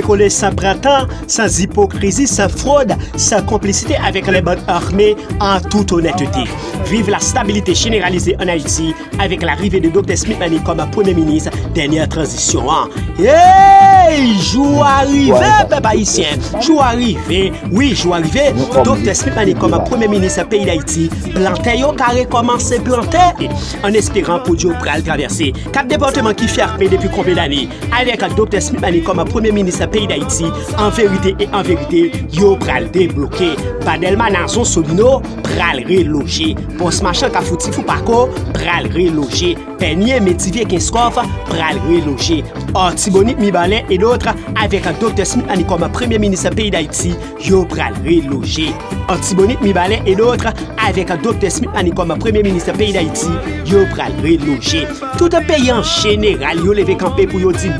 Coller, sans printemps, sans hypocrisie, sans fraude, sans complicité avec les bandes armées, en toute honnêteté. Vive la stabilité généralisée en Haïti avec l'arrivée de Dr. Smith Manny comme Premier ministre, dernière transition. Hey, jour arrivé, peuple haïtien. Jour arrivé, oui, jour arrivé. Dr. Smith Manny comme Premier ministre pays d'Haïti, planté yo carré commencé planter en espérant pour Dieu pral traverser 4 départements qui fermés depuis combien d'années avec Dr. Smith Manny comme Premier ministre pays d'Haïti. En vérité, yo pral débloqué. Badelma Nazon Solino pral reloger. Post machin ka fouti fou pako pral reloger. Peigné Métivier Kinskov pral reloger. Ortibonite Mibale et d'autres avec Dr. Smith Manny comme Premier ministre pays d'Haïti, yo pral reloger. Ortibonite Mibale et d'autres avec Dr. Smith Manny comme Premier ministre pays d'Haïti, yo pral reloger. Tout un pays en général yo levé campé pour yo dire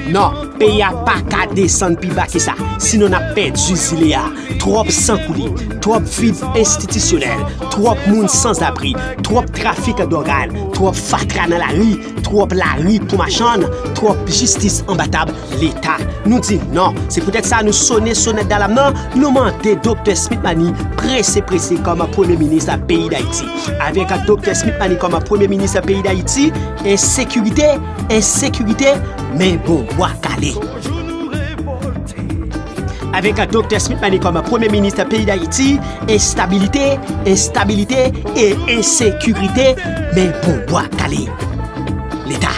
non, pays a pas qu'à descendre plus bas que ça. Sinon on a perdu Ziléa. Trop sang coulé, trop vide institutionnel, trop monde sans abri, trop trafic d'organes, trop fatra dans la rue, trop la rue pour machin, trop justice imbattable. L'État nous dit non. C'est peut-être ça nous sonner dans la main, nous demander Dr. Smith Manny pressé comme Premier ministre pays d'Haïti. Avec Dr. Smith Manny comme Premier ministre pays d'Haïti, insécurité, mais bon, bois calé. Avec Dr. Smith Manny comme Premier ministre pays d'Haïti, instabilité et insécurité, mais bon, bois calé. L'État.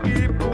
Keep